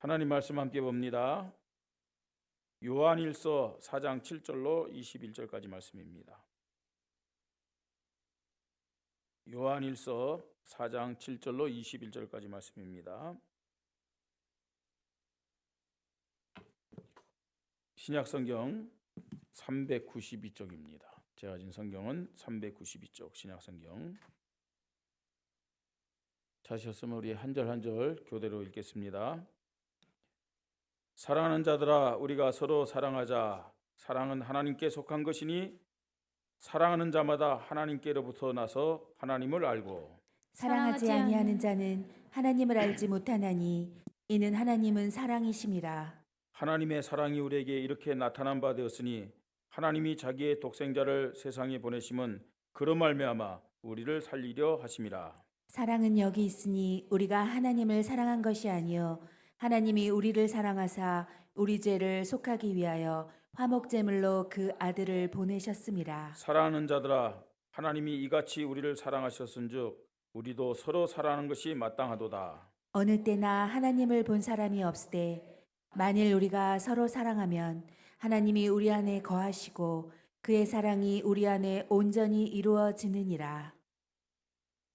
하나님 말씀 함께 봅니다. 요한일서 4장 7절로 21절까지 말씀입니다. 요한일서 4장 7절로 21절까지 말씀입니다. 신약성경 392쪽입니다. 제가 가진 성경은 392쪽 신약성경. 찾으셨으면 우리 한 절 한 절 교대로 읽겠습니다. 사랑하는 자들아, 우리가 서로 사랑하자. 사랑은 하나님께 속한 것이니 사랑하는 자마다 하나님께로부터 나서 하나님을 알고 사랑하지 아니하는 자는 하나님을 알지 못하나니 이는 하나님은 사랑이심이라. 하나님의 사랑이 우리에게 이렇게 나타난 바 되었으니 하나님이 자기의 독생자를 세상에 보내심은 그로 말미암아 우리를 살리려 하심이라. 사랑은 여기 있으니 우리가 하나님을 사랑한 것이 아니요 하나님이 우리를 사랑하사 우리 죄를 속하기 위하여 화목제물로 그 아들을 보내셨음이라. 사랑하는 자들아, 하나님이 이같이 우리를 사랑하셨은즉 우리도 서로 사랑하는 것이 마땅하도다. 어느 때나 하나님을 본 사람이 없으되 만일 우리가 서로 사랑하면 하나님이 우리 안에 거하시고 그의 사랑이 우리 안에 온전히 이루어지느니라.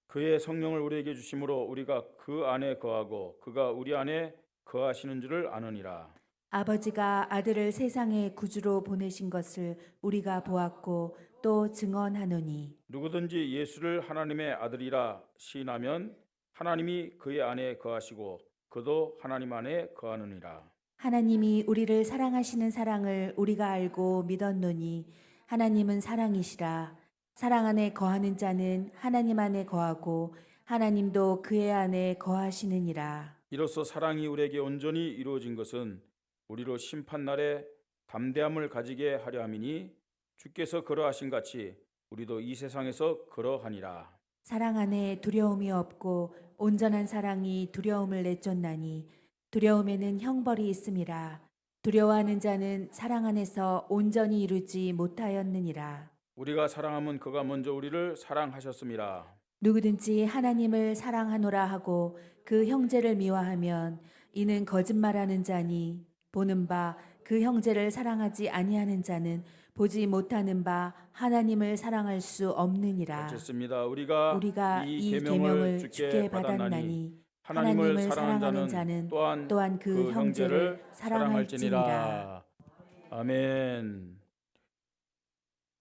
그의 성령을 우리에게 주심으로 우리가 그 안에 거하고 그가 우리 안에 거하시는 줄을 아느니라. 아버지가 아들을 세상의 구주로 보내신 것을 우리가 보았고 또 증언하노니 누구든지 예수를 하나님의 아들이라 시인하면 하나님이 그의 안에 거하시고 그도 하나님 안에 거하느니라. 하나님이 우리를 사랑하시는 사랑을 우리가 알고 믿었노니 하나님은 사랑이시라. 사랑 안에 거하는 자는 하나님 안에 거하고 하나님도 그의 안에 거하시느니라. 이로써 사랑이 우리에게 온전히 이루어진 것은 우리로 심판날에 담대함을 가지게 하려 함이니 주께서 그러하신 같이 우리도 이 세상에서 그러하니라. 사랑 안에 두려움이 없고 온전한 사랑이 두려움을 내쫓나니 두려움에는 형벌이 있음이라. 두려워하는 자는 사랑 안에서 온전히 이루지 못하였느니라. 우리가 사랑하면 그가 먼저 우리를 사랑하셨음이라. 누구든지 하나님을 사랑하노라 하고 그 형제를 미워하면 이는 거짓말하는 자니 보는 바 그 형제를 사랑하지 아니하는 자는 보지 못하는 바 하나님을 사랑할 수 없느니라. 어쨌습니다. 우리가 이 계명을 주께 받았나니 하나님을 사랑하는 자는 또한 그 형제를 사랑할지니라. 아멘.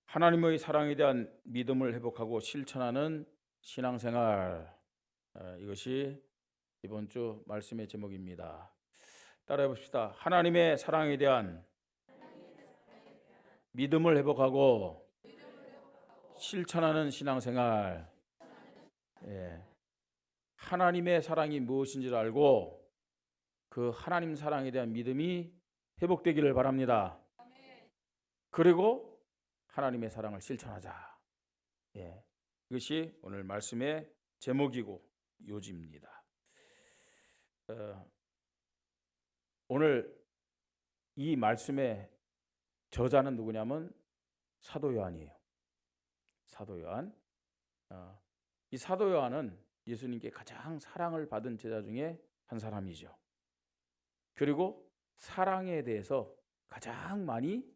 하나님의 사랑에 대한 믿음을 회복하고 실천하는 신앙생활, 이것이 이번 주 말씀의 제목입니다. 따라해 봅시다. 하나님의 사랑에 대한 믿음을 회복하고 실천하는 신앙생활. 하나님의 사랑이 무엇인지를 알고 그 하나님 사랑에 대한 믿음이 회복되기를 바랍니다. 그리고 하나님의 사랑을 실천하자. 이것이 오늘 말씀의 제목이고 요지입니다. 오늘 이 말씀의 저자는 누구냐면 사도 요한이에요. 사도 요한. 이 사도 요한은 예수님께 가장 사랑을 받은 제자 중에 한 사람이죠. 그리고 사랑에 대해서 가장 많이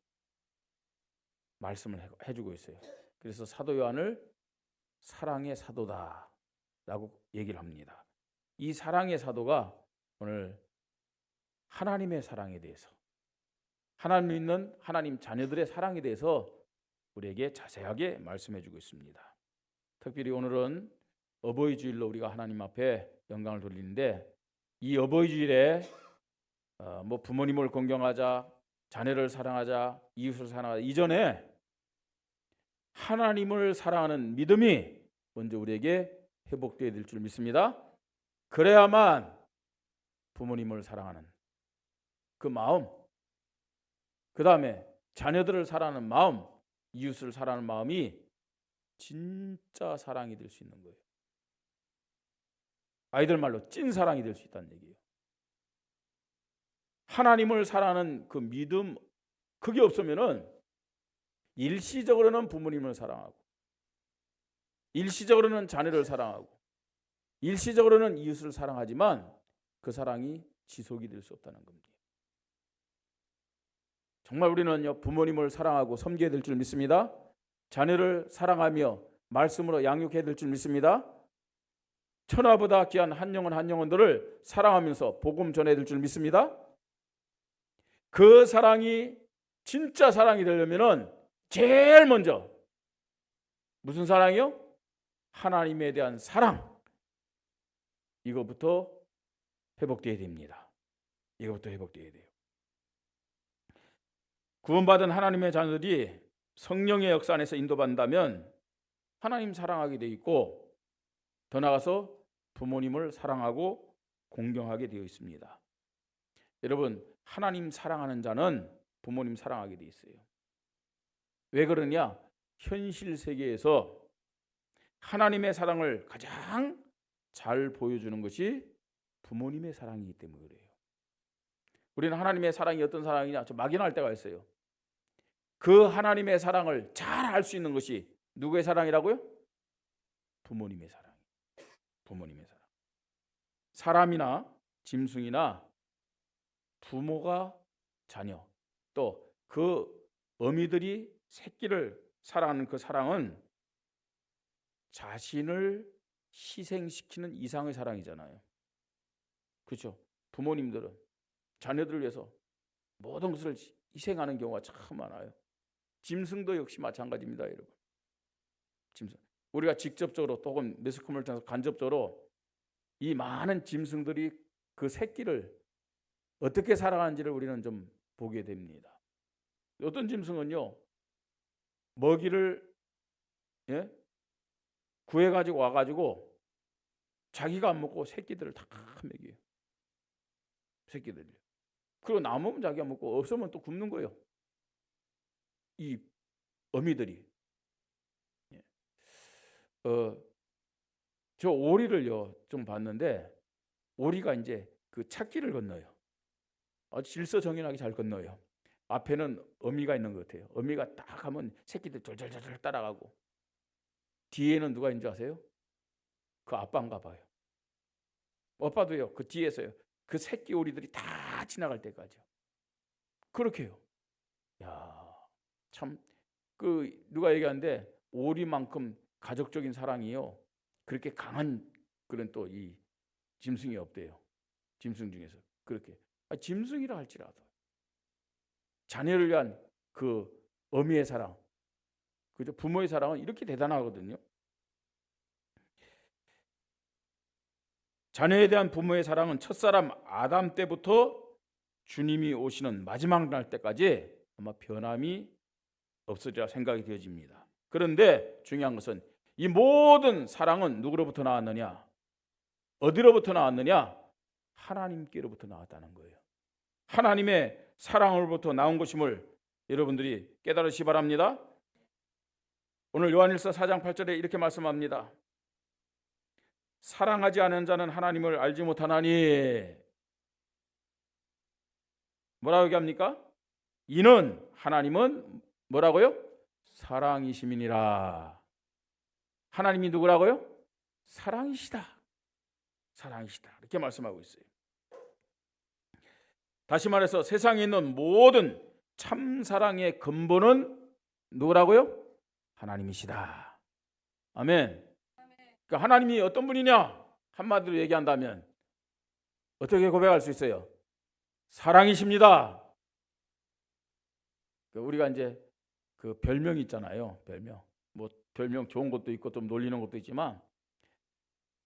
말씀을 해주고 있어요. 그래서 사도 요한을 사랑의 사도다라고 얘기를 합니다. 이 사랑의 사도가 오늘 하나님의 사랑에 대해서, 하나님 믿는 하나님 자녀들의 사랑에 대해서 우리에게 자세하게 말씀해주고 있습니다. 특별히 오늘은 어버이 주일로 우리가 하나님 앞에 영광을 돌리는데, 이 어버이 주일에 부모님을 공경하자, 자녀를 사랑하자, 이웃을 사랑하자 이전에 하나님을 사랑하는 믿음이 먼저 우리에게 회복되어야 될 줄 믿습니다. 그래야만 부모님을 사랑하는 그 마음, 그 다음에 자녀들을 사랑하는 마음, 이웃을 사랑하는 마음이 진짜 사랑이 될 수 있는 거예요. 아이들 말로 찐 사랑이 될 수 있다는 얘기예요. 하나님을 사랑하는 그 믿음, 그게 없으면은 일시적으로는 부모님을 사랑하고, 일시적으로는 자녀를 사랑하고, 일시적으로는 이웃을 사랑하지만 그 사랑이 지속이 될 수 없다는 겁니다. 정말 우리는요, 부모님을 사랑하고 섬겨야 될 줄 믿습니다. 자녀를 사랑하며 말씀으로 양육해야 될 줄 믿습니다. 천하보다 귀한 한 영혼들을 사랑하면서 복음 전해야 될 줄 믿습니다. 그 사랑이 진짜 사랑이 되려면은 제일 먼저 무슨 사랑이요? 하나님에 대한 사랑. 이거부터 회복되어야 됩니다. 이거부터 회복되어야 돼요. 구원받은 하나님의 자녀들이 성령의 역사 안에서 인도받는다면 하나님 사랑하게 돼 있고, 더 나아가서 부모님을 사랑하고 공경하게 되어 있습니다. 여러분, 하나님 사랑하는 자는 부모님 사랑하게 돼 있어요. 왜 그러냐? 현실 세계에서 하나님의 사랑을 가장 잘 보여주는 것이 부모님의 사랑이기 때문에 그래요. 우리는 하나님의 사랑이 어떤 사랑이냐? 좀 막연할 때가 있어요. 그 하나님의 사랑을 잘 알 수 있는 것이 누구의 사랑이라고요? 부모님의 사랑. 부모님의 사랑. 사람이나 짐승이나 부모가 자녀, 또 그 어미들이 새끼를 사랑하는 그 사랑은 자신을 희생시키는 이상의 사랑이잖아요. 그렇죠? 부모님들은 자녀들을 위해서 모든 것을 희생하는 경우가 참 많아요. 짐승도 역시 마찬가지입니다, 여러분. 짐승. 우리가 직접적으로 또는 매스컴을 통해서 간접적으로 이 많은 짐승들이 그 새끼를 어떻게 사랑하는지를 우리는 좀 보게 됩니다. 어떤 짐승은요, 먹이를 구해가지고 와가지고 자기가 안 먹고 새끼들을 다 먹여요. 새끼들이. 그리고 남으면 자기가 먹고 없으면 또 굶는 거예요. 이 어미들이. 저 오리를요 좀 봤는데, 오리가 이제 그 찾기를 건너요. 아주 질서정연하게 잘 건너요. 앞에는 어미가 있는 것 같아요. 어미가 딱 하면 새끼들 졸졸졸 따라가고, 뒤에는 누가 있는지 아세요? 그 아빠인가 봐요. 아빠도요 그 뒤에서요 그 새끼 오리들이 다 지나갈 때까지요. 그렇게 해요. 야, 참, 그 누가 얘기하는데 오리만큼 가족적인 사랑이요 그렇게 강한 그런 또 이 짐승이 없대요. 짐승 중에서 그렇게. 짐승이라 할지라도 자녀를 위한 그 어미의 사랑, 그죠? 부모의 사랑은 이렇게 대단하거든요. 자녀에 대한 부모의 사랑은 첫사람 아담 때부터 주님이 오시는 마지막 날 때까지 아마 변함이 없으리라 생각이 되어집니다. 그런데 중요한 것은 이 모든 사랑은 누구로부터 나왔느냐? 어디로부터 나왔느냐? 하나님께로부터 나왔다는 거예요. 하나님의 사랑으로부터 나온 것임을 여러분들이 깨달으시 바랍니다. 오늘 요한일서 4장 8절에 이렇게 말씀합니다. 사랑하지 않은 자는 하나님을 알지 못하나니, 뭐라고 얘기합니까? 이는 하나님은 뭐라고요? 사랑이심이니라. 하나님이 누구라고요? 사랑이시다. 사랑이시다. 이렇게 말씀하고 있어요. 다시 말해서 세상에 있는 모든 참 사랑의 근본은 누구라고요? 하나님이시다. 아멘. 그러니까 하나님이 어떤 분이냐? 한마디로 얘기한다면 어떻게 고백할 수 있어요? 사랑이십니다. 우리가 이제 그 별명이 있잖아요. 별명. 뭐 별명 좋은 것도 있고 좀 놀리는 것도 있지만,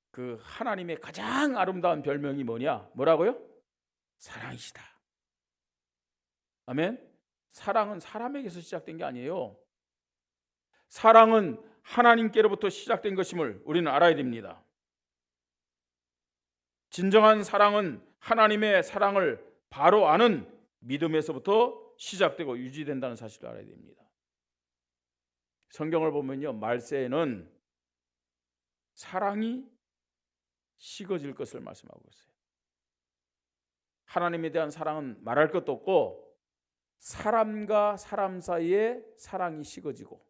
그 하나님의 가장 아름다운 별명이 뭐냐? 뭐라고요? 사랑이시다. 아멘. 사랑은 사람에게서 시작된 게 아니에요. 사랑은 하나님께로부터 시작된 것임을 우리는 알아야 됩니다. 진정한 사랑은 하나님의 사랑을 바로 아는 믿음에서부터 시작되고 유지된다는 사실을 알아야 됩니다. 성경을 보면요, 말세에는 사랑이 식어질 것을 말씀하고 있어요. 하나님에 대한 사랑은 말할 것도 없고, 사람과 사람 사이에 사랑이 식어지고,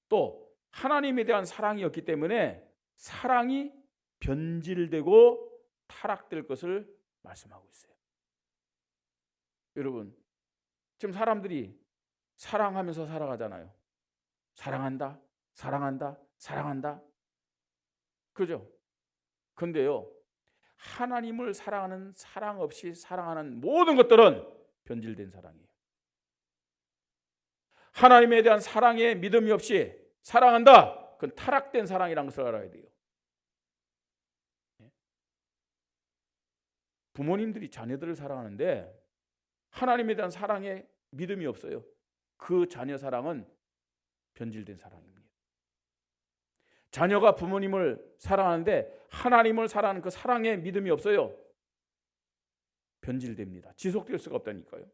또 하나님에 대한 사랑이 없기 때문에 사랑이 변질되고 타락될 것을 말씀하고 있어요. 여러분, 지금 사람들이 사랑하면서 살아가잖아요. 사랑한다, 사랑한다, 사랑한다. 그죠? 근데요, 하나님을 사랑하는 사랑 없이 사랑하는 모든 것들은 변질된 사랑이에요. 하나님에 대한 사랑에 믿음이 없이 사랑한다, 그건 타락된 사랑이라는 것을 알아야 돼요. 부모님들이 자녀들을 사랑하는데 하나님에 대한 사랑에 믿음이 없어요. 그 자녀 사랑은 변질된 사랑입니다. 자녀가 부모님을 사랑하는데 하나님을 사랑하는 그 사랑에 믿음이 없어요. 변질됩니다. 지속될 수가 없다니까요.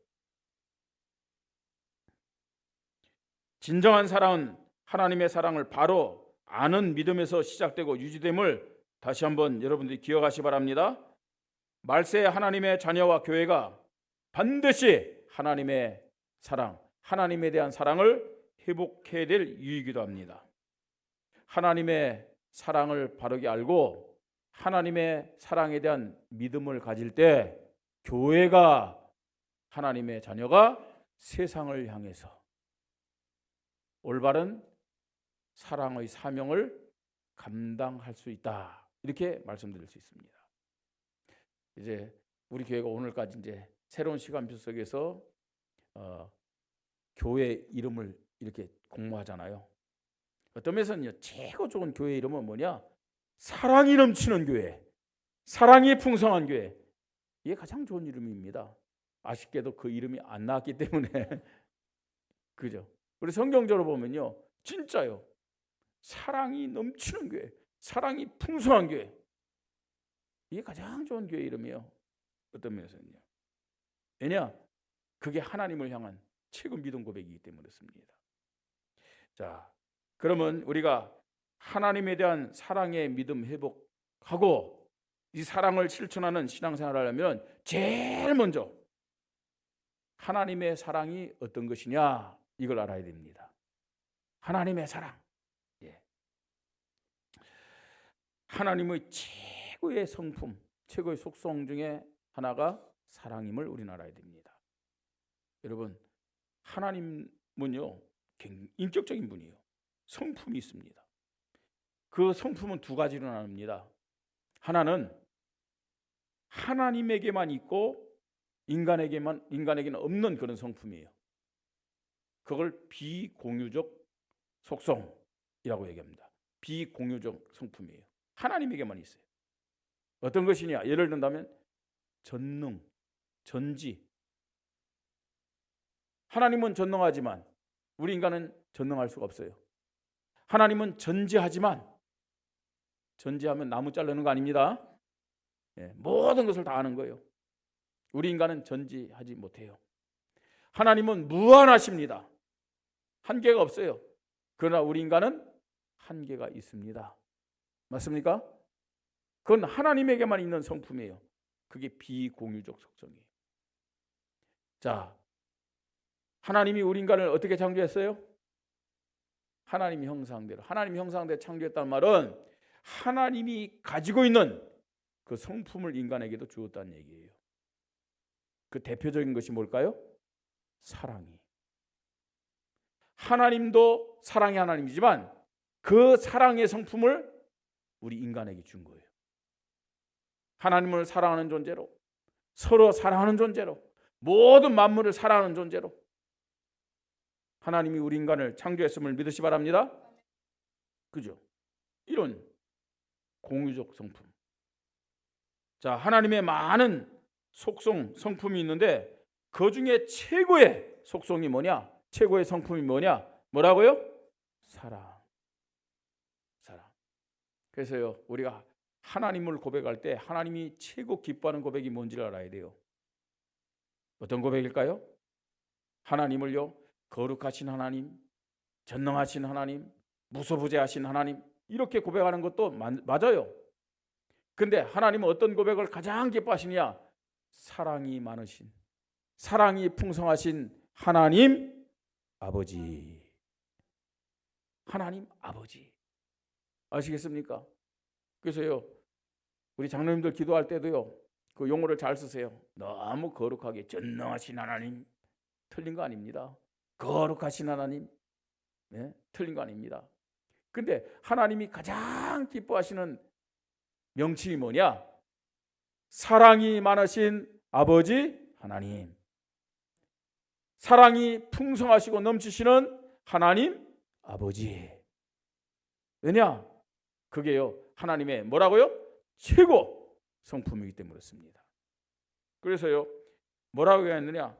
진정한 사랑은 하나님의 사랑을 바로 아는 믿음에서 시작되고 유지됨을 다시 한번 여러분들이 기억하시 바랍니다. 말세 하나님의 자녀와 교회가 반드시 하나님의 사랑, 하나님에 대한 사랑을 회복해야 될 이유이기도 합니다. 하나님의 사랑을 바르게 알고 하나님의 사랑에 대한 믿음을 가질 때 교회가, 하나님의 자녀가 세상을 향해서 올바른 사랑의 사명을 감당할 수 있다, 이렇게 말씀드릴 수 있습니다. 이제 우리 교회가 오늘까지 이제 새로운 시간표 속에서 교회 이름을 이렇게 공모하잖아요. 어떤 면에서는요, 최고 좋은 교회 이름은 뭐냐? 사랑이 넘치는 교회, 사랑이 풍성한 교회. 이게 가장 좋은 이름입니다. 아쉽게도 그 이름이 안 나왔기 때문에 그죠? 우리 성경적으로 보면요, 진짜요, 사랑이 넘치는 교회, 사랑이 풍성한 교회, 이게 가장 좋은 교회 이름이에요. 어떤 면에서는요. 왜냐? 그게 하나님을 향한 최고 믿음 고백이기 때문에 그렇습니다. 자, 그러면 우리가 하나님에 대한 사랑의 믿음 회복하고 이 사랑을 실천하는 신앙생활을 하려면 제일 먼저 하나님의 사랑이 어떤 것이냐, 이걸 알아야 됩니다. 하나님의 사랑. 예. 하나님의 최고의 성품, 최고의 속성 중에 하나가 사랑임을 우리는 알아야 됩니다. 여러분, 하나님은요, 인격적인 분이에요. 성품이 있습니다. 그 성품은 두 가지로 나눕니다. 하나는 하나님에게만 있고 인간에게는 없는 그런 성품이에요. 그걸 비공유적 속성이라고 얘기합니다. 비공유적 성품이에요. 하나님에게만 있어요. 어떤 것이냐? 예를 든다면 전능, 전지. 하나님은 전능하지만 우리 인간은 전능할 수가 없어요. 하나님은 전지하지만, 전지하면 나무 자르는 거 아닙니다. 모든 것을 다 아는 거예요. 우리 인간은 전지하지 못해요. 하나님은 무한하십니다. 한계가 없어요. 그러나 우리 인간은 한계가 있습니다. 맞습니까? 그건 하나님에게만 있는 성품이에요. 그게 비공유적 속성이에요. 자, 하나님이 우리 인간을 어떻게 창조했어요? 하나님 형상대로. 하나님 형상대로 창조했다는 말은 하나님이 가지고 있는 그 성품을 인간에게도 주었다는 얘기예요. 그 대표적인 것이 뭘까요? 사랑이. 하나님도 사랑의 하나님이지만 그 사랑의 성품을 우리 인간에게 준 거예요. 하나님을 사랑하는 존재로, 서로 사랑하는 존재로, 모든 만물을 사랑하는 존재로 하나님이 우리 인간을 창조했음을 믿으시 바랍니다. 그죠? 이런 공유적 성품. 자, 하나님의 많은 속성, 성품이 있는데 그 중에 최고의 속성이 뭐냐? 최고의 성품이 뭐냐? 뭐라고요? 사랑. 사랑. 그래서요, 우리가 하나님을 고백할 때 하나님이 최고 기뻐하는 고백이 뭔지를 알아야 돼요. 어떤 고백일까요? 하나님을요, 거룩하신 하나님, 전능하신 하나님, 무소부재하신 하나님, 이렇게 고백하는 것도 맞아요. 근데 하나님은 어떤 고백을 가장 기뻐하시냐? 사랑이 많으신, 사랑이 풍성하신 하나님 아버지. 하나님 아버지. 아시겠습니까? 그래서요, 우리 장로님들 기도할 때도요, 그 용어를 잘 쓰세요. 너무 거룩하게 전능하신 하나님, 틀린 거 아닙니다. 거룩하신 하나님, 네? 틀린 거 아닙니다. 근데 하나님이 가장 기뻐하시는 명칭이 뭐냐? 사랑이 많으신 아버지 하나님, 사랑이 풍성하시고 넘치시는 하나님 아버지. 왜냐? 그게요, 하나님의 뭐라고요? 최고 성품이기 때문에 그렇습니다. 그래서요, 뭐라고 했느냐?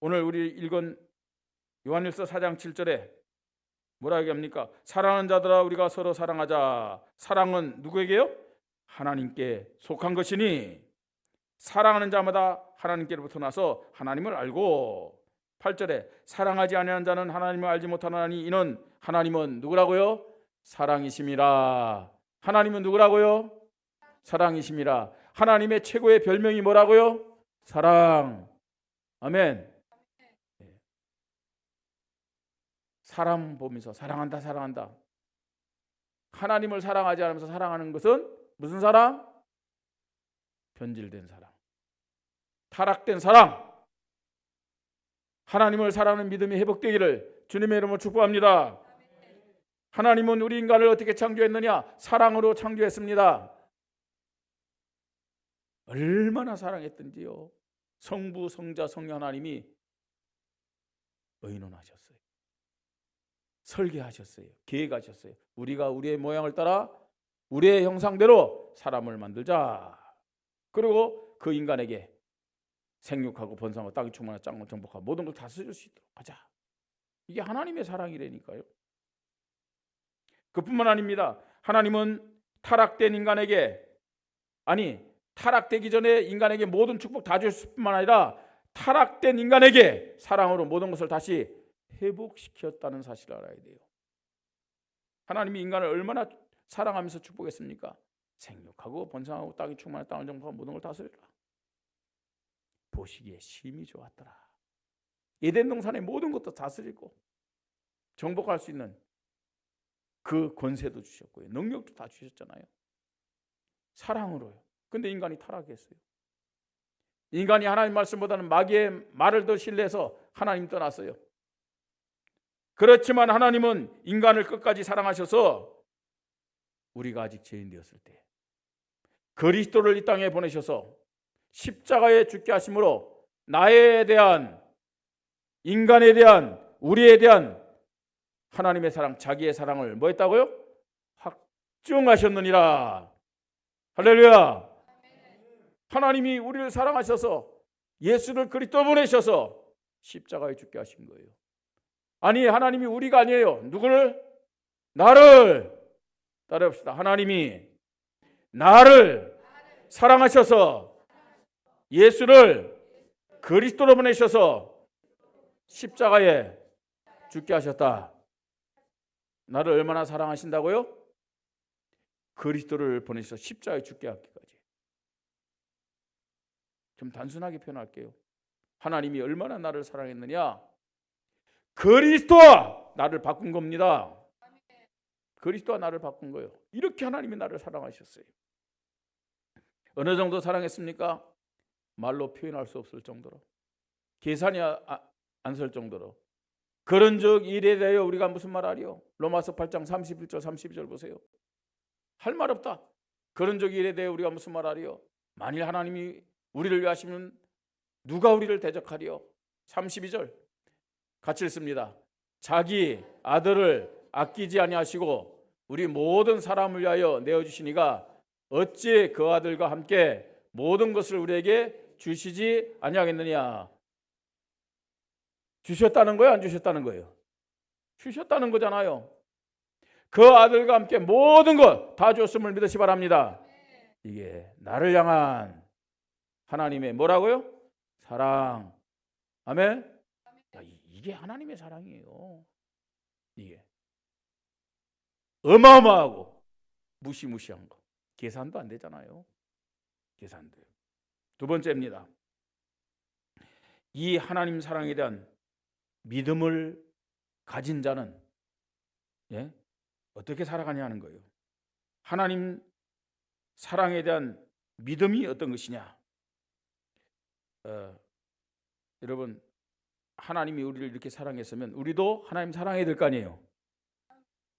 오늘 우리 읽은 요한일서 4장 7절에 뭐라고 얘기합니까? 사랑하는 자들아 우리가 서로 사랑하자. 사랑은 누구에게요? 하나님께 속한 것이니 사랑하는 자마다 하나님께로부터 나서 하나님을 알고, 8절에 사랑하지 아니하는 자는 하나님을 알지 못하나니 이는 하나님은 누구라고요? 사랑이심이라. 하나님은 누구라고요? 사랑이심이라. 하나님의 최고의 별명이 뭐라고요? 사랑. 아멘. 사람 보면서 사랑한다 사랑한다. 하나님을 사랑하지 않으면서 사랑하는 것은 무슨 사랑? 변질된 사랑, 타락된 사랑. 하나님을 사랑하는 믿음이 회복되기를 주님의 이름으로 축복합니다. 하나님은 우리 인간을 어떻게 창조했느냐? 사랑으로 창조했습니다. 얼마나 사랑했던지요. 성부, 성자, 성령 하나님이 의논하셨어요. 설계하셨어요. 계획하셨어요. 우리가 우리의 모양을 따라 우리의 형상대로 사람을 만들자. 그리고 그 인간에게 생육하고 번성하고 땅이 충만한 땅을 정복하고 모든 걸 다스릴 수 있도록 하자. 이게 하나님의 사랑이라니까요. 그뿐만 아닙니다. 하나님은 타락된 인간에게, 아니 타락되기 전에 인간에게 모든 축복 다 주셨을 뿐만 아니라 타락된 인간에게 사랑으로 모든 것을 다시 회복시켰다는 사실을 알아야 돼요. 하나님이 인간을 얼마나 사랑하면서 축복했습니까? 생육하고 번성하고 땅이 충만한 땅을 정복하고 모든 걸 다스리라. 보시기에 심히 좋았더라. 에덴 동산의 모든 것도 다스리고 정복할 수 있는 그 권세도 주셨고요. 능력도 다 주셨잖아요. 사랑으로요. 근데 인간이 타락했어요. 인간이 하나님 말씀보다는 마귀의 말을 더 신뢰해서 하나님 떠났어요. 그렇지만 하나님은 인간을 끝까지 사랑하셔서 우리가 아직 죄인 되었을 때 그리스도를 이 땅에 보내셔서 십자가에 죽게 하심으로 나에 대한, 인간에 대한, 우리에 대한 하나님의 사랑, 자기의 사랑을 뭐 했다고요? 확증하셨느니라. 할렐루야. 하나님이 우리를 사랑하셔서 예수를 그리스도 보내셔서 십자가에 죽게 하신 거예요. 아니 하나님이 우리가 아니에요. 누구를? 나를. 따라합시다. 하나님이 나를 사랑하셔서 예수를 그리스도로 보내셔서 십자가에 죽게 하셨다. 나를 얼마나 사랑하신다고요? 그리스도를 보내셔서 십자가에 죽게 하기까지. 좀 단순하게 표현할게요. 하나님이 얼마나 나를 사랑했느냐? 그리스도와 나를 바꾼 겁니다. 그리스도와 나를 바꾼 거예요. 이렇게 하나님이 나를 사랑하셨어요. 어느 정도 사랑했습니까? 말로 표현할 수 없을 정도로, 계산이 안 설 정도로. 그런즉 이에 대하여 우리가 무슨 말 하리요? 로마서 8장 31절 32절 보세요. 할 말 없다. 그런즉 이에 대하여 우리가 무슨 말 하리요? 만일 하나님이 우리를 위하시면 누가 우리를 대적하리요? 32절 같이 읽습니다. 자기 아들을 아끼지 아니하시고 우리 모든 사람을 위하여 내어주시니가 어찌 그 아들과 함께 모든 것을 우리에게 주시지 아니하겠느냐. 주셨다는 거예요? 안 주셨다는 거예요? 주셨다는 거잖아요. 그 아들과 함께 모든 것 다 줬음을 믿으시 바랍니다. 이게 나를 향한 하나님의 뭐라고요? 사랑. 아멘. 이게 하나님의 사랑이에요. 이게 어마어마하고 무시무시한 거. 계산도 안 되잖아요. 계산도. 두 번째입니다. 이 하나님 사랑에 대한 믿음을 가진 자는 어떻게 살아가냐 하는 거예요. 하나님 사랑에 대한 믿음이 어떤 것이냐? 여러분 하나님이 우리를 이렇게 사랑했으면 우리도 하나님 사랑해야 될 거 아니에요.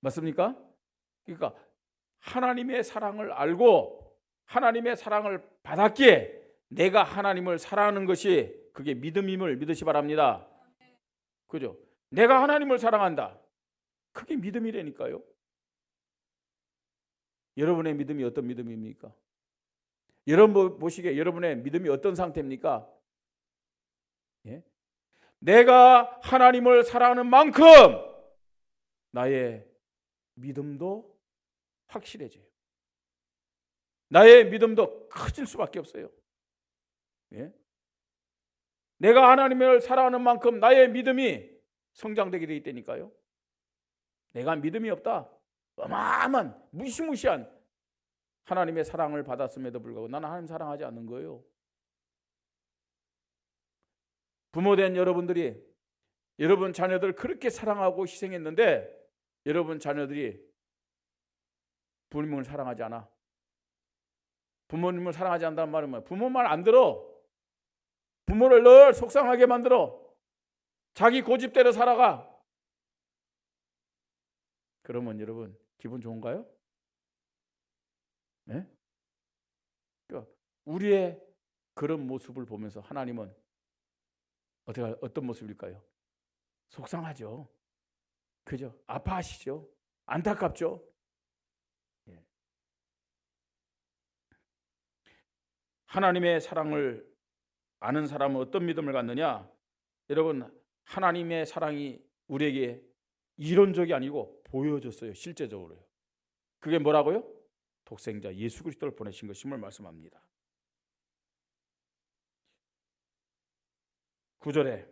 맞습니까? 그러니까 하나님의 사랑을 알고 하나님의 사랑을 받았기에 내가 하나님을 사랑하는 것이 그게 믿음임을 믿으시 바랍니다. 그죠? 내가 하나님을 사랑한다. 그게 믿음이라니까요. 여러분의 믿음이 어떤 믿음입니까? 여러분 보시기에 여러분의 믿음이 어떤 상태입니까? 예? 내가 하나님을 사랑하는 만큼 나의 믿음도 확실해져요. 나의 믿음도 커질 수밖에 없어요. 예? 내가 하나님을 사랑하는 만큼 나의 믿음이 성장되게 되어 있다니까요. 내가 믿음이 없다. 어마어마한 무시무시한 하나님의 사랑을 받았음에도 불구하고 나는 하나님 사랑하지 않는 거예요. 부모된 여러분들이 여러분 자녀들 그렇게 사랑하고 희생했는데 여러분 자녀들이 부모님을 사랑하지 않아. 부모님을 사랑하지 않는다는 말은 뭐야? 부모 말 안 들어. 부모를 늘 속상하게 만들어. 자기 고집대로 살아가. 그러면 여러분 기분 좋은가요? 네? 그러니까 우리의 그런 모습을 보면서 하나님은 어떤 모습일까요? 속상하죠. 그죠? 아파하시죠. 안타깝죠. 예. 하나님의 사랑을 아는 사람은 어떤 믿음을 갖느냐? 여러분 하나님의 사랑이 우리에게 이론적이 아니고 보여졌어요. 실제적으로요. 그게 뭐라고요? 독생자 예수 그리스도를 보내신 것임을 말씀합니다. 9절에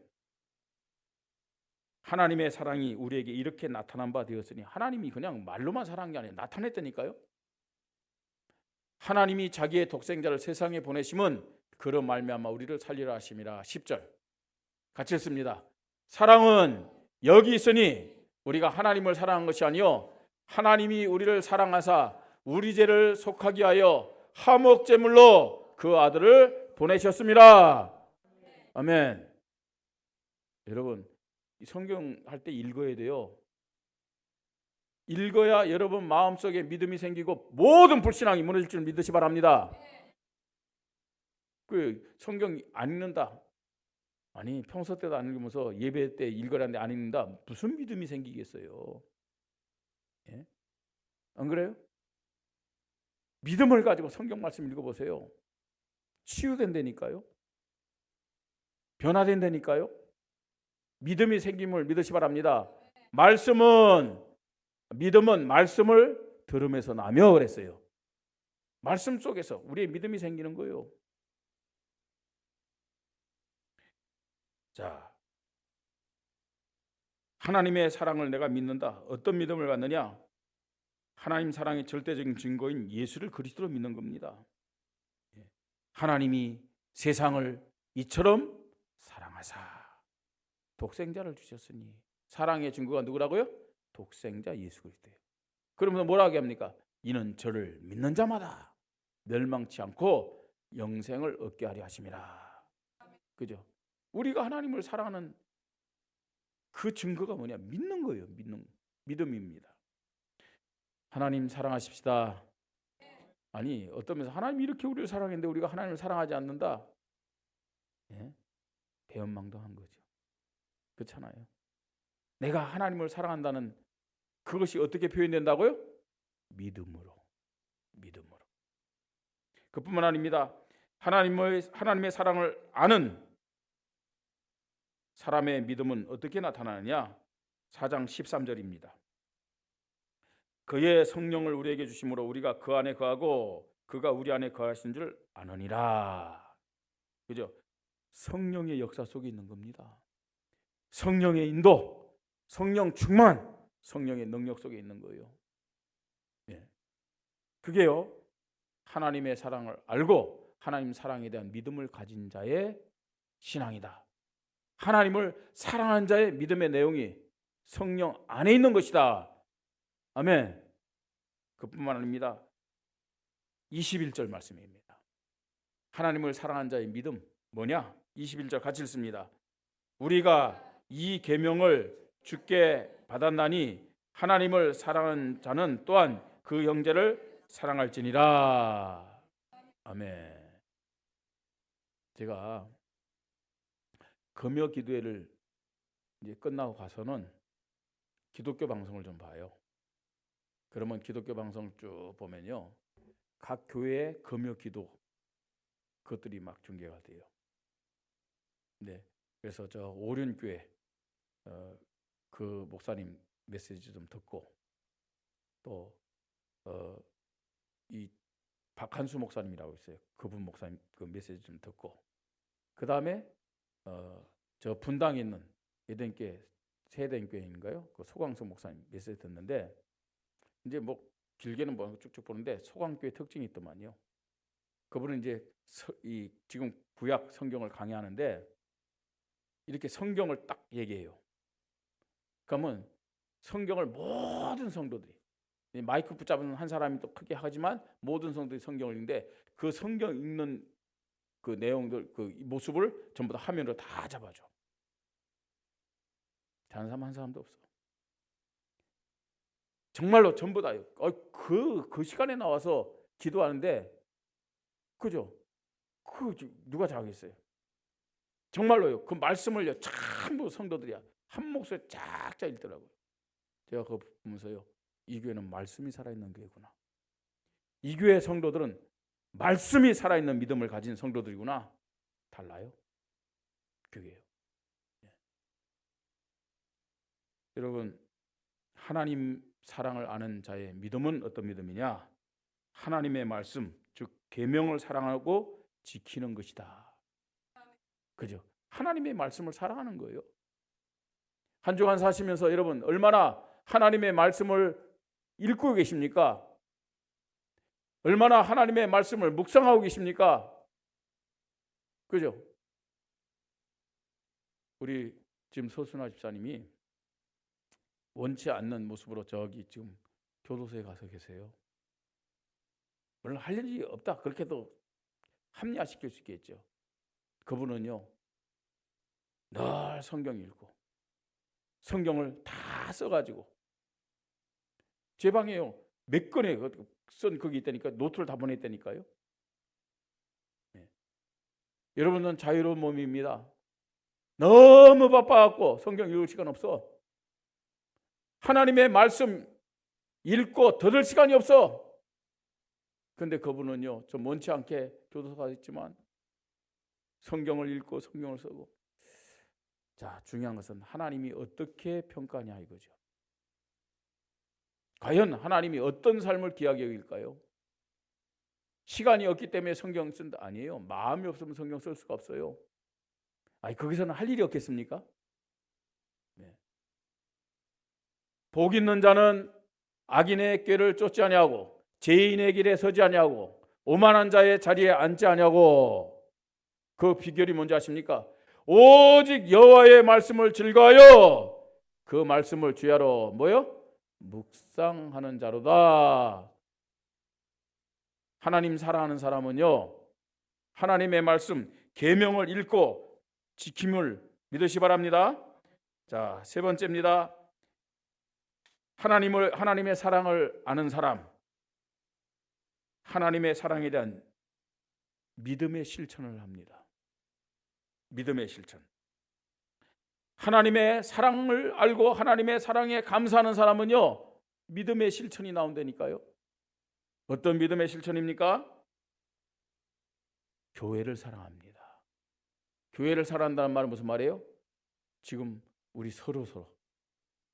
하나님의 사랑이 우리에게 이렇게 나타난 바 되었으니 하나님이 그냥 말로만 사랑한 게 아니라 나타냈다니까요. 하나님이 자기의 독생자를 세상에 보내심은 그로 말미암아 우리를 살리라 하심이라. 10절 같이 읽습니다. 사랑은 여기 있으니 우리가 하나님을 사랑한 것이 아니요 하나님이 우리를 사랑하사 우리 죄를 속하게 하여 화목제물로 그 아들을 보내셨습니다. 아멘. 여러분 성경 할 때 읽어야 돼요. 읽어야 여러분 마음속에 믿음이 생기고 모든 불신앙이 무너질 줄 믿으시 바랍니다. 그 성경 안 읽는다. 아니 평소 때도 안 읽으면서 예배 때 읽으라는데 안 읽는다. 무슨 믿음이 생기겠어요? 예? 안 그래요? 믿음을 가지고 성경 말씀 읽어보세요. 치유된다니까요. 변화된다니까요. 믿음이 생김을 믿으시 바랍니다. 믿음은 말씀을 들으면서 나며 그랬어요. 말씀 속에서 우리의 믿음이 생기는 거예요. 자, 하나님의 사랑을 내가 믿는다. 어떤 믿음을 갖느냐? 하나님 사랑의 절대적인 증거인 예수를 그리스도로 믿는 겁니다. 하나님이 세상을 이처럼 사랑하사 독생자를 주셨으니 사랑의 증거가 누구라고요? 독생자 예수 그리스도예요. 그러면서 뭐라고 합니까? 이는 저를 믿는 자마다 멸망치 않고 영생을 얻게 하려 하심이라. 그죠? 우리가 하나님을 사랑하는 그 증거가 뭐냐? 믿는 거예요. 믿음입니다. 하나님 사랑하십시다. 아니 어떤 면에서 하나님이 이렇게 우리를 사랑했는데 우리가 하나님을 사랑하지 않는다? 예? 배은망덕한 거죠. 그렇잖아요. 내가 하나님을 사랑한다는 그것이 어떻게 표현된다고요? 믿음으로. 그뿐만 아닙니다. 하나님의 사랑을 아는 사람의 믿음은 어떻게 나타나느냐? 4장 13절입니다. 그의 성령을 우리에게 주심으로 우리가 그 안에 거하고 그가 우리 안에 거하신 줄 아느니라. 그죠? 성령의 역사 속에 있는 겁니다. 성령의 인도, 성령 충만, 성령의 능력 속에 있는 거예요. 예. 그게요 하나님의 사랑을 알고 하나님 사랑에 대한 믿음을 가진 자의 신앙이다. 하나님을 사랑하는 자의 믿음의 내용이 성령 안에 있는 것이다. 아멘. 그뿐만 아닙니다. 21절 말씀입니다. 하나님을 사랑하는 자의 믿음 뭐냐? 21절 같이 읽습니다. 우리가 이 계명을 주께 받았나니 하나님을 사랑하는 자는 또한 그 형제를 사랑할지니라. 아멘. 제가 금요 기도회를 이제 끝나고 가서는 기독교 방송을 좀 봐요. 그러면 기독교 방송 쭉 보면요, 각 교회의 금요 기도 그것들이 막 중계가 돼요. 네, 그래서 저 오륜교회 그 목사님 메시지 좀 듣고, 또 이 박한수 목사님이라고 있어요. 그분 목사님 그 메시지 좀 듣고, 그 다음에 저 분당에 있는 에덴교회 세덴교회인가요? 그 소광수 목사님 메시지 듣는데, 이제 뭐 길게는 뭐 쭉쭉 보는데 소광교회 특징이 있더만요. 그분은 이제 이 지금 구약 성경을 강의하는데 이렇게 성경을 딱 얘기해요. 그러면 성경을 모든 성도들이, 마이크 붙잡은 한 사람이 또 크게 하지만 모든 성도들이 성경을 읽는데, 그 성경 읽는 그 내용들, 그 모습을 전부 다 화면으로 다 잡아줘. 다른 사람 한 사람도 없어. 정말로 전부 다요. 그 시간에 나와서 기도하는데, 그죠? 그 누가 잘하겠어요? 정말로요. 그 말씀을요, 전부 성도들이 한 목소리 쫙쫙 읽더라고요. 제가 그거 보면서요, 이 교회는 말씀이 살아있는 교회구나. 이 교회 성도들은 말씀이 살아있는 믿음을 가진 성도들이구나. 달라요. 그게요. 여러분, 하나님 사랑을 아는 자의 믿음은 어떤 믿음이냐? 하나님의 말씀, 즉 계명을 사랑하고 지키는 것이다. 그죠? 하나님의 말씀을 사랑하는 거예요. 한 주간 사시면서 여러분 얼마나 하나님의 말씀을 읽고 계십니까? 얼마나 하나님의 말씀을 묵상하고 계십니까? 그죠? 우리 지금 서순아 집사님이 원치 않는 모습으로 저기 지금 교도소에 가서 계세요. 물론 할 일이 없다, 그렇게도 합리화시킬 수 있겠죠. 그분은요, 늘 성경 읽고 성경을 다 써가지고, 제 방에요 몇 건에 쓴 거기 있다니까, 노트를 다 보냈다니까요. 네. 여러분은 자유로운 몸입니다. 너무 바빠갖고 성경 읽을 시간 없어. 하나님의 말씀 읽고 들을 시간이 없어. 근데 그분은요, 좀 원치 않게 교도소가 있지만 성경을 읽고 성경을 쓰고. 자, 중요한 것은 하나님이 어떻게 평가하냐 이거죠. 과연 하나님이 어떤 삶을 귀하게 여길까요? 시간이 없기 때문에 성경 쓴다? 아니에요. 마음이 없으면 성경 쓸 수가 없어요. 아니, 거기서는 할 일이 없겠습니까? 네. 복 있는 자는 악인의 꾀를 쫓지 아니하고 죄인의 길에 서지 아니하고 오만한 자의 자리에 앉지 아니하고. 그 비결이 뭔지 아십니까? 오직 여호와의 말씀을 즐거워하여 그 말씀을 주야로 뭐요? 묵상하는 자로다. 하나님 사랑하는 사람은요, 하나님의 말씀 계명을 읽고 지킴을 믿으시 바랍니다. 자, 세 번째입니다. 하나님의 사랑을 아는 사람, 하나님의 사랑에 대한 믿음의 실천을 합니다. 믿음의 실천. 하나님의 사랑을 알고 하나님의 사랑에 감사하는 사람은요, 믿음의 실천이 나온다니까요. 어떤 믿음의 실천입니까? 교회를 사랑합니다. 교회를 사랑한다는 말은 무슨 말이에요? 지금 우리 서로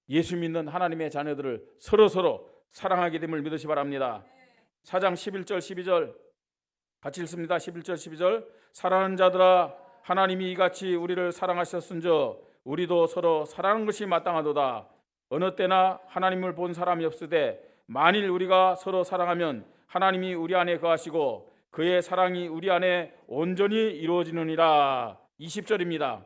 예수 믿는 하나님의 자녀들을 서로 사랑하게 됨을 믿으시 바랍니다. 4장 11절 12절 같이 읽습니다. 11절 12절. 사랑하는 자들아, 하나님이 이같이 우리를 사랑하셨은저 우리도 서로 사랑하는 것이 마땅하도다. 어느 때나 하나님을 본 사람이 없으되 만일 우리가 서로 사랑하면 하나님이 우리 안에 거하시고 그의 사랑이 우리 안에 온전히 이루어지느니라. 20절입니다.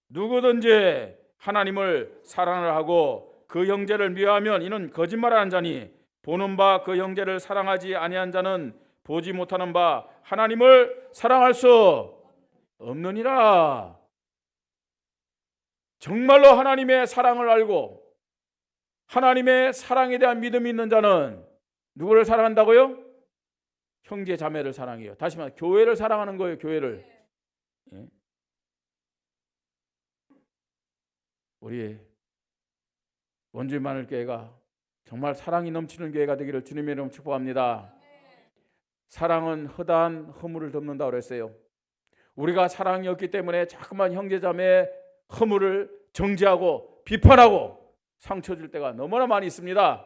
누구든지 하나님을 사랑을 하고 그 형제를 미워하면 이는 거짓말하는 자니 보는 바 그 형제를 사랑하지 아니한 자는 보지 못하는 바 하나님을 사랑할 수. 없느니라. 정말로 하나님의 사랑을 알고 하나님의 사랑에 대한 믿음이 있는 자는 누구를 사랑한다고요? 형제 자매를 사랑해요. 다시 말해 교회를 사랑하는 거예요. 교회를. 예. 우리 원주민 마늘교회가 정말 사랑이 넘치는 교회가 되기를 주님의 이름으로 축복합니다. 사랑은 허다한 허물을 덮는다고 그랬어요. 우리가 사랑이 없기 때문에 자꾸만 형제자매의 허물을 정죄하고 비판하고 상처 줄 때가 너무나 많이 있습니다.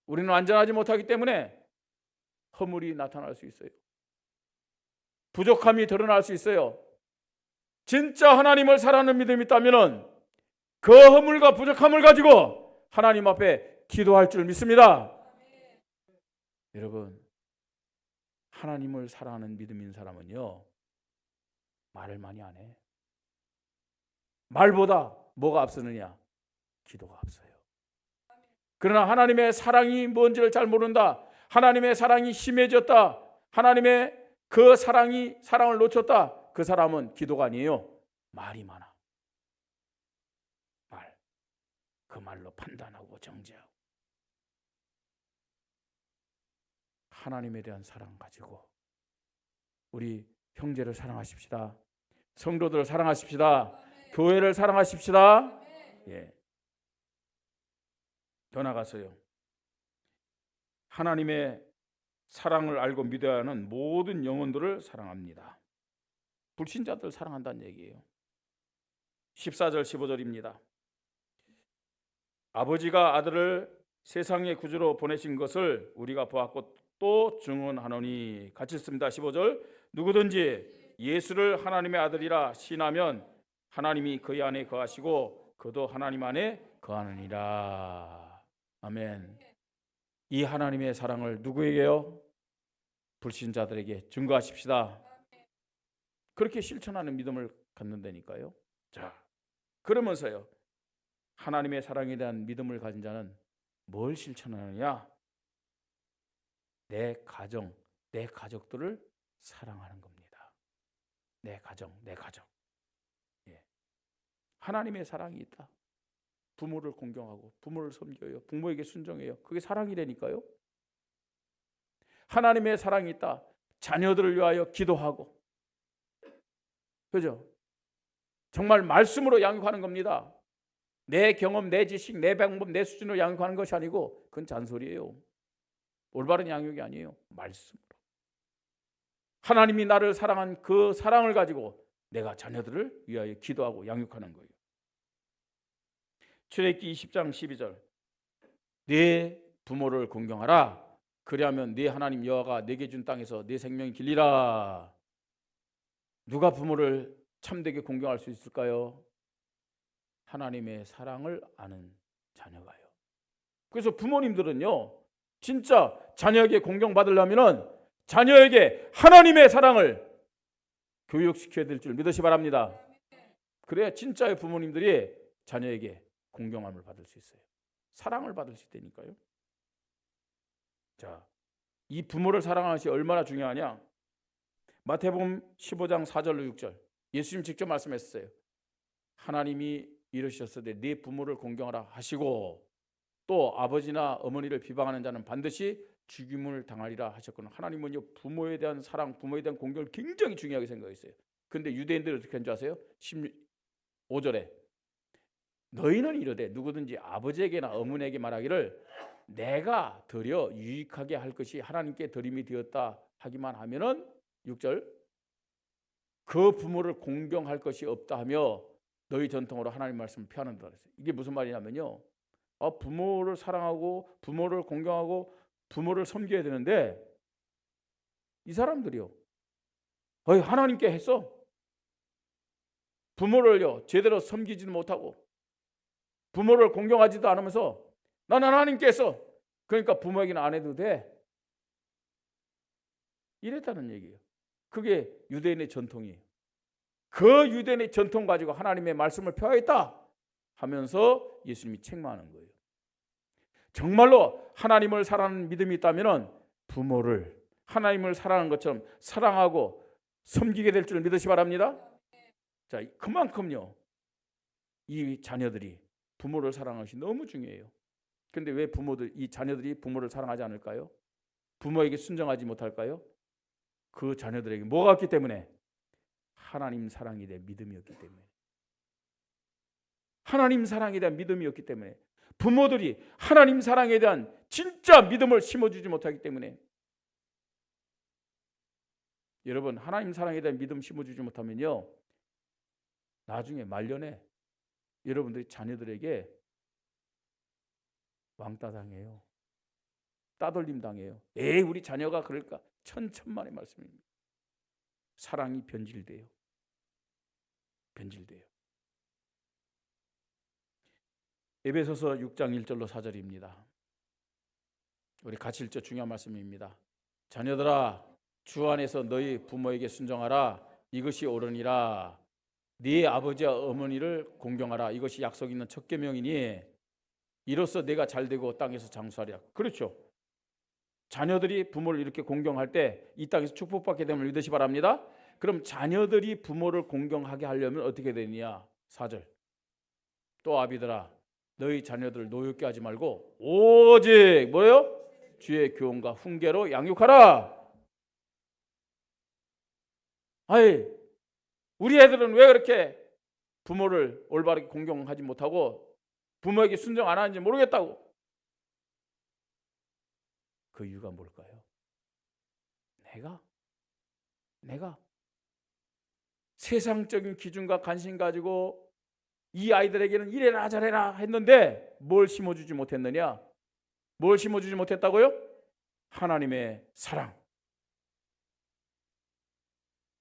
우리는 완전하지 못하기 때문에 허물이 나타날 수 있어요. 부족함이 드러날 수 있어요. 진짜 하나님을 사랑하는 믿음이 있다면 그 허물과 부족함을 가지고 하나님 앞에 기도할 줄 믿습니다. 여러분, 하나님을 사랑하는 믿음인 사람은요, 말을 많이 안 해. 말보다 뭐가 앞서느냐? 기도가 앞서요. 그러나 하나님의 사랑이 뭔지를 잘 모른다. 하나님의 사랑이 심해졌다. 하나님의 그 사랑을 놓쳤다. 그 사람은 기도가 아니에요. 말이 많아. 그 말로 판단하고 정죄하고. 하나님에 대한 사랑 가지고 우리 형제를 사랑하십시다. 성도들을 사랑하십시다. 교회를 사랑하십시다. 예. 더 나가서요. 하나님의 사랑을 알고 믿어야 하는 모든 영혼들을 사랑합니다. 불신자들 사랑한다는 얘기예요. 14절 15절입니다. 아버지가 아들을 세상의 구주로 보내신 것을 우리가 보았고 또 증언하노니. 같이 읽습니다. 15절. 누구든지 예수를 하나님의 아들이라 신하면 하나님이 그의 안에 거하시고 그도 하나님 안에 거하느니라. 아멘. 이 하나님의 사랑을 누구에게요? 불신자들에게 증거하십시다. 그렇게 실천하는 믿음을 갖는다니까요. 자, 그러면서요, 하나님의 사랑에 대한 믿음을 가진 자는 뭘 실천하느냐? 내 가정, 내 가족들을 사랑하는 겁니다. 내 가정. 예. 하나님의 사랑이 있다. 부모를 공경하고 부모를 섬겨요. 부모에게 순종해요. 그게 사랑이라니까요. 하나님의 사랑이 있다. 자녀들을 위하여 기도하고, 그죠? 정말 말씀으로 양육하는 겁니다. 내 경험, 내 지식, 내 방법, 내 수준으로 양육하는 것이 아니고 그건 잔소리예요. 올바른 양육이 아니에요. 말씀으로. 하나님이 나를 사랑한 그 사랑을 가지고 내가 자녀들을 위하여 기도하고 양육하는 거예요. 출애굽기 20장 12절. 네 부모를 공경하라. 그리하면 네 하나님 여호와가 네게 준 땅에서 네 생명이 길리라. 누가 부모를 참되게 공경할 수 있을까요? 하나님의 사랑을 아는 자녀가요. 그래서 부모님들은요, 진짜 자녀에게 공경받으려면 자녀에게 하나님의 사랑을 교육시켜야 될 줄 믿으시 바랍니다. 그래야 진짜의 부모님들이 자녀에게 공경함을 받을 수 있어요. 사랑을 받을 수 있다니까요. 자, 이 부모를 사랑하는 것이 얼마나 중요하냐? 마태복음 15장 4절로 6절. 예수님 직접 말씀했어요. 하나님이 이르셨으되 네 부모를 공경하라 하시고 또 아버지나 어머니를 비방하는 자는 반드시 죽임을 당하리라 하셨거든요. 하나님은요, 부모에 대한 사랑, 부모에 대한 공경을 굉장히 중요하게 생각했어요. 그런데 유대인들은 어떻게 한 줄 아세요? 15절에 너희는 이르되 누구든지 아버지에게나 어머니에게 말하기를 내가 드려 유익하게 할 것이 하나님께 드림이 되었다 하기만 하면은 6절 그 부모를 공경할 것이 없다 하며 너희 전통으로 하나님 말씀을 폐하는다 그랬어요. 이게 무슨 말이냐면요, 부모를 사랑하고 부모를 공경하고 부모를 섬겨야 되는데 이 사람들이요, 하나님께 했어. 부모를요 제대로 섬기지도 못하고 부모를 공경하지도 않으면서 나는 하나님께 했어. 그러니까 부모에게는 안 해도 돼. 이랬다는 얘기예요. 그게 유대인의 전통이에요. 그 유대인의 전통 가지고 하나님의 말씀을 폐하했다 하면서 예수님이 책망하는 거예요. 정말로 하나님을 사랑하는 믿음이 있다면 부모를 하나님을 사랑하는 것처럼 사랑하고 섬기게 될 줄 믿으시 바랍니다. 자, 그만큼요 이 자녀들이 부모를 사랑하는 것이 너무 중요해요. 근데 왜 이 자녀들이 부모를 사랑하지 않을까요? 부모에게 순종하지 못할까요? 그 자녀들에게 뭐가 없기 때문에? 하나님 사랑에 대한 믿음이었기 때문에. 하나님 사랑에 대한 믿음이었기 때문에. 부모들이 하나님 사랑에 대한 진짜 믿음을 심어주지 못하기 때문에. 여러분, 하나님 사랑에 대한 믿음 심어주지 못하면요 나중에 말년에 여러분들이 자녀들에게 왕따 당해요. 따돌림 당해요. 에이, 우리 자녀가 그럴까? 천천만의 말씀입니다. 사랑이 변질돼요. 에베소서 6장 1절로 4절입니다. 우리 같이 읽죠. 중요한 말씀입니다. 자녀들아, 주 안에서 너희 부모에게 순종하라. 이것이 옳으니라. 네 아버지와 어머니를 공경하라. 이것이 약속 있는 첫 계명이니 이로써 내가 잘되고 땅에서 장수하리라. 그렇죠. 자녀들이 부모를 이렇게 공경할 때 이 땅에서 축복받게 됨을 믿으시 바랍니다. 그럼 자녀들이 부모를 공경하게 하려면 어떻게 되느냐? 4절. 또 아비들아, 너희 자녀들을 노엽게 하지 말고 오직 뭐예요? 주의 교훈과 훈계로 양육하라. 아이, 우리 애들은 왜 그렇게 부모를 올바르게 공경하지 못하고 부모에게 순종 안 하는지 모르겠다고. 그 이유가 뭘까요? 내가 세상적인 기준과 관심 가지고 이 아이들에게는 이래라 저래라 했는데 뭘 심어주지 못했느냐? 뭘 심어주지 못했다고요? 하나님의 사랑.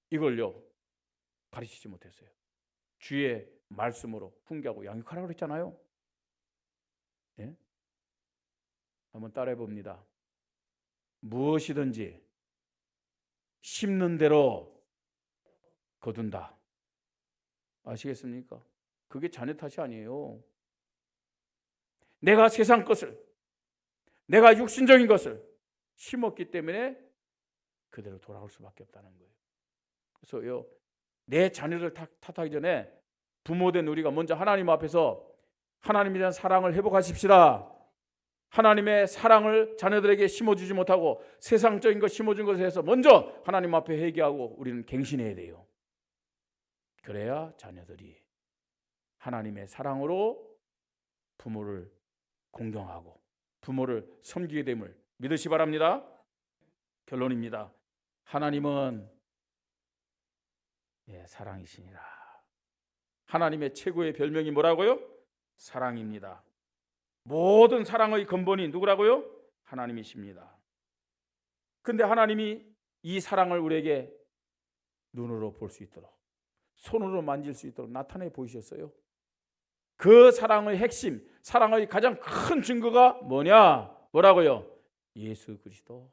이걸요 가르치지 못했어요. 주의 말씀으로 훈계하고 양육하라고 그랬잖아요. 네? 한번 따라해 봅니다. 무엇이든지 심는 대로 거둔다. 아시겠습니까? 그게 자녀 탓이 아니에요. 내가 세상 것을, 내가 육신적인 것을 심었기 때문에 그대로 돌아올 수밖에 없다는 거예요. 그래서요, 내 자녀를 탓하기 전에 부모된 우리가 먼저 하나님 앞에서 하나님에 대한 사랑을 회복하십시다. 하나님의 사랑을 자녀들에게 심어주지 못하고 세상적인 것 심어준 것에 대해서 먼저 하나님 앞에 회개하고 우리는 갱신해야 돼요. 그래야 자녀들이 하나님의 사랑으로 부모를 공경하고 부모를 섬기게 됨을 믿으시 바랍니다. 결론입니다. 하나님은 사랑이시니라. 하나님의 최고의 별명이 뭐라고요? 사랑입니다. 모든 사랑의 근본이 누구라고요? 하나님이십니다. 근데 하나님이 이 사랑을 우리에게 눈으로 볼 수 있도록, 손으로 만질 수 있도록 나타내 보이셨어요. 그 사랑의 핵심, 사랑의 가장 큰 증거가 뭐냐? 뭐라고요? 예수 그리스도.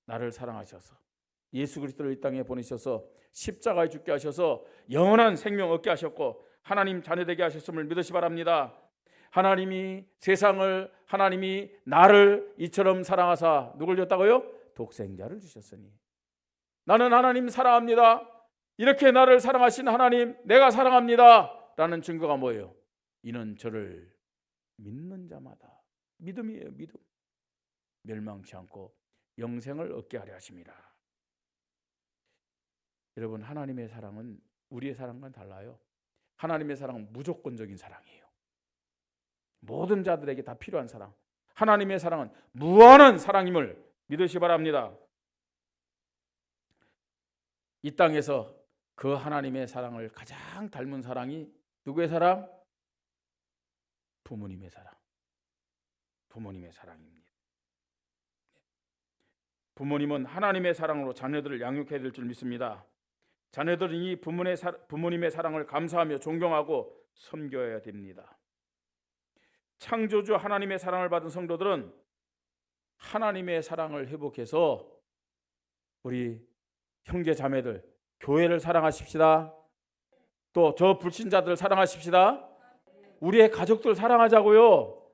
나를 사랑하셔서 예수 그리스도를 이 땅에 보내셔서 십자가에 죽게 하셔서 영원한 생명 얻게 하셨고 하나님 자녀되게 하셨음을 믿으시 바랍니다. 하나님이 세상을, 하나님이 나를 이처럼 사랑하사 누굴 줬다고요? 독생자를 주셨으니 나는 하나님 사랑합니다. 이렇게 나를 사랑하신 하나님 내가 사랑합니다 라는 증거가 뭐예요? 이는 저를 믿는 자마다. 믿음이에요. 믿음. 멸망치 않고 영생을 얻게 하려 하십니다. 여러분, 하나님의 사랑은 우리의 사랑과는 달라요. 하나님의 사랑은 무조건적인 사랑이에요. 모든 자들에게 다 필요한 사랑. 하나님의 사랑은 무한한 사랑임을 믿으시 바랍니다. 이 땅에서 그 하나님의 사랑을 가장 닮은 사랑이 누구의 사랑? 부모님의 사랑. 부모님의 사랑입니다. 부모님은 하나님의 사랑으로 자녀들을 양육해야 될 줄 믿습니다. 자녀들은 이 부모님의 사랑을 감사하며 존경하고 섬겨야 됩니다. 창조주 하나님의 사랑을 받은 성도들은 하나님의 사랑을 회복해서 우리 형제 자매들 교회를 사랑하십시다. 또 저 불신자들을 사랑하십시다. 우리의 가족들 사랑하자고요.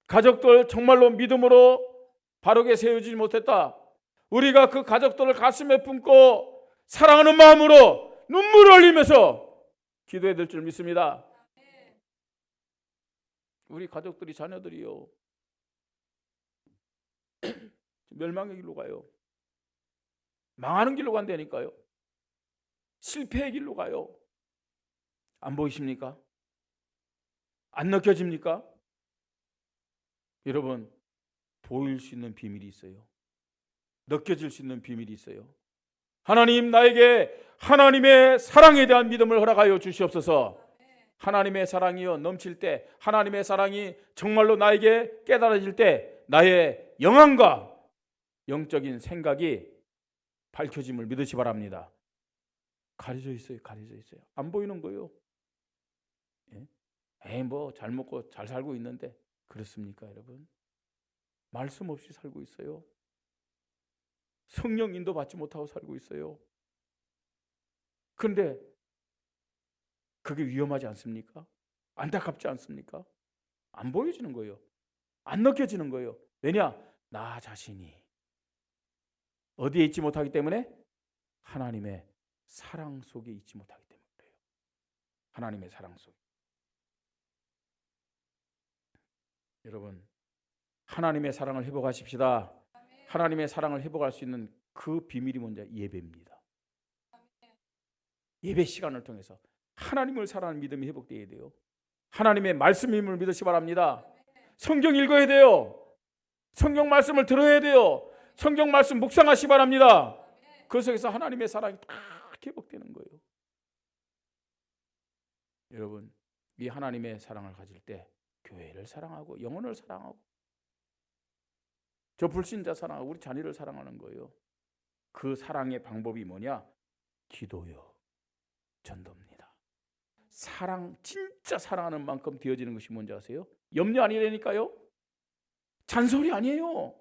가족들 정말로 믿음으로 바르게 세우지 못했다. 우리가 그 가족들을 가슴에 품고 사랑하는 마음으로 눈물을 흘리면서 기도해야 될 줄 믿습니다. 우리 가족들이, 자녀들이요, 멸망의 길로 가요. 망하는 길로 간다니까요. 실패의 길로 가요. 안 보이십니까? 안 느껴집니까? 여러분, 보일 수 있는 비밀이 있어요. 느껴질 수 있는 비밀이 있어요. 하나님, 나에게 하나님의 사랑에 대한 믿음을 허락하여 주시옵소서. 하나님의 사랑이요 넘칠 때, 하나님의 사랑이 정말로 나에게 깨달아질 때 나의 영안과 영적인 생각이 밝혀짐을 믿으시 바랍니다. 가려져 있어요. 가려져 있어요. 안 보이는 거예요. 뭐 잘 먹고 잘 살고 있는데 그렇습니까, 여러분? 말씀 없이 살고 있어요. 성령 인도 받지 못하고 살고 있어요. 그런데 그게 위험하지 않습니까? 안타깝지 않습니까? 안 보여지는 거예요. 안 느껴지는 거예요. 왜냐? 나 자신이 어디에 있지 못하기 때문에? 하나님의 사랑 속에 있지 못하기 때문에 그래요. 하나님의 사랑 속에. 여러분, 하나님의 사랑을 회복하십시다. 하나님의 사랑을 회복할 수 있는 그 비밀이 뭔지 예배입니다. 예배 시간을 통해서 하나님을 사랑하는 믿음이 회복되어야 돼요. 하나님의 말씀임을 믿으시 바랍니다. 성경 읽어야 돼요. 성경 말씀을 들어야 돼요. 성경 말씀 묵상하시 바랍니다. 그 속에서 하나님의 사랑이 딱 회복되는 거예요. 여러분, 이 하나님의 사랑을 가질 때 교회를 사랑하고 영혼을 사랑하고 저 불신자 사랑하고 우리 자녀를 사랑하는 거예요. 그 사랑의 방법이 뭐냐? 기도요, 전도입니다. 사랑, 진짜 사랑하는 만큼 되어지는 것이 뭔지 아세요? 염려 아니라니까요. 잔소리 아니에요.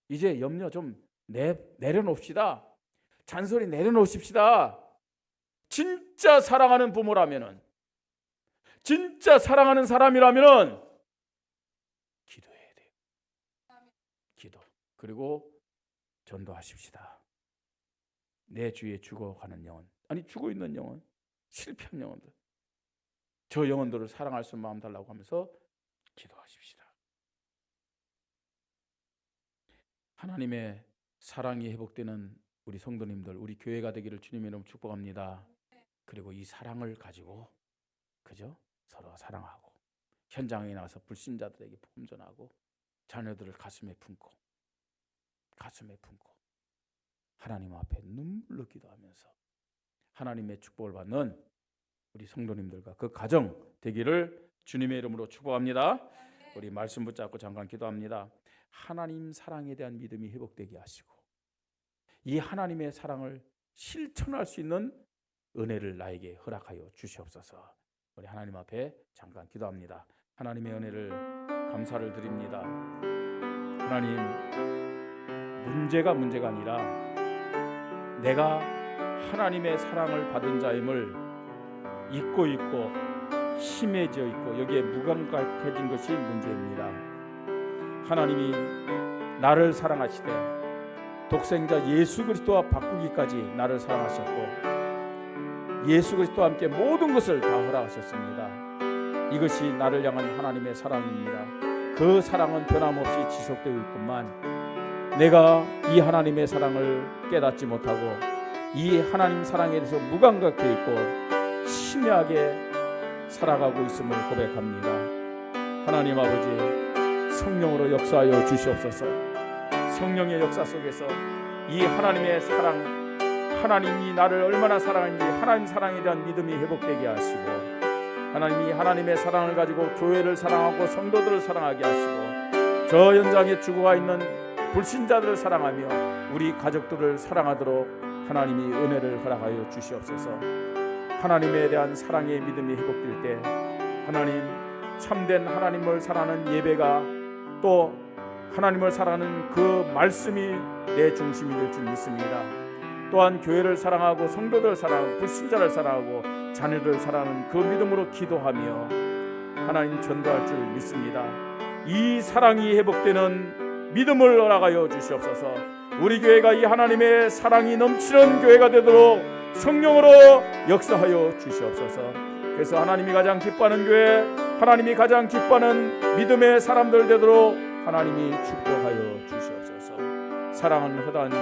이제 염려 좀 내려놓읍시다. 잔소리 내려놓으십시다. 진짜 사랑하는 부모라면은, 진짜 사랑하는 사람이라면은 기도해야 돼요. 기도. 그리고 전도하십시다. 내 주위에 죽어가는 영혼, 아니 죽어 있는 영혼, 실패한 영혼들, 저 영혼들을 사랑할 수 있는 마음 달라고 하면서 기도하십시다. 하나님의 사랑이 회복되는 우리 성도님들, 우리 교회가 되기를 주님의 이름으로 축복합니다. 그리고 이 사랑을 가지고 그죠? 서로 사랑하고 현장에 나가서 불신자들에게 복음 전하고 자녀들을 가슴에 품고 하나님 앞에 눈물로 기도하면서 하나님의 축복을 받는 우리 성도님들과 그 가정 되기를 주님의 이름으로 축복합니다. 우리 말씀 붙잡고 잠깐 기도합니다. 하나님 사랑에 대한 믿음이 회복되게 하시고 이 하나님의 사랑을 실천할 수 있는 은혜를 나에게 허락하여 주시옵소서. 우리 하나님 앞에 잠깐 기도합니다. 하나님의 은혜를 감사를 드립니다. 하나님, 문제가 아니라 내가 하나님의 사랑을 받은 자임을 잊고 있고 심해져 있고 여기에 무감각해진 것이 문제입니다. 하나님이 나를 사랑하시되 독생자 예수 그리스도와 바꾸기까지 나를 사랑하셨고 예수 그리스도와 함께 모든 것을 다 허락하셨습니다. 이것이 나를 향한 하나님의 사랑입니다. 그 사랑은 변함없이 지속되고 있건만 내가 이 하나님의 사랑을 깨닫지 못하고 이 하나님 사랑에 대해서 무감각해 있고 심야하게 살아가고 있음을 고백합니다. 하나님 아버지, 성령으로 역사하여 주시옵소서. 성령의 역사 속에서 이 하나님의 사랑, 하나님이 나를 얼마나 사랑하는지 하나님 사랑에 대한 믿음이 회복되게 하시고 하나님이 하나님의 사랑을 가지고 교회를 사랑하고 성도들을 사랑하게 하시고 저 현장에 죽어가 있는 불신자들을 사랑하며 우리 가족들을 사랑하도록 하나님이 은혜를 허락하여 주시옵소서. 하나님에 대한 사랑의 믿음이 회복될 때 하나님, 참된 하나님을 사랑하는 예배가 또 하나님을 사랑하는 그 말씀이 내 중심이 될 줄 믿습니다. 또한 교회를 사랑하고 성도들을 사랑하고 불신자를 사랑하고 자녀를 사랑하는 그 믿음으로 기도하며 하나님 전도할 줄 믿습니다. 이 사랑이 회복되는 믿음을 허락하여 주시옵소서. 우리 교회가 이 하나님의 사랑이 넘치는 교회가 되도록 성령으로 역사하여 주시옵소서. 그래서 하나님이 가장 기뻐하는 교회, 하나님이 가장 기뻐하는 믿음의 사람들 되도록 하나님이 축복하여 주시옵소서. 사랑은 허다한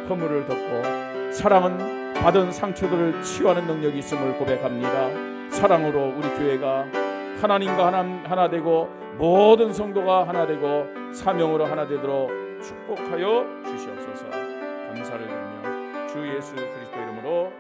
허물을 덮고 사랑은 받은 상처들을 치유하는 능력이 있음을 고백합니다. 사랑으로 우리 교회가 하나님과 하나 되고 모든 성도가 하나 되고 사명으로 하나 되도록 축복하여 주시옵소서. 감사를 드리며 주 예수 그리스도 이름으로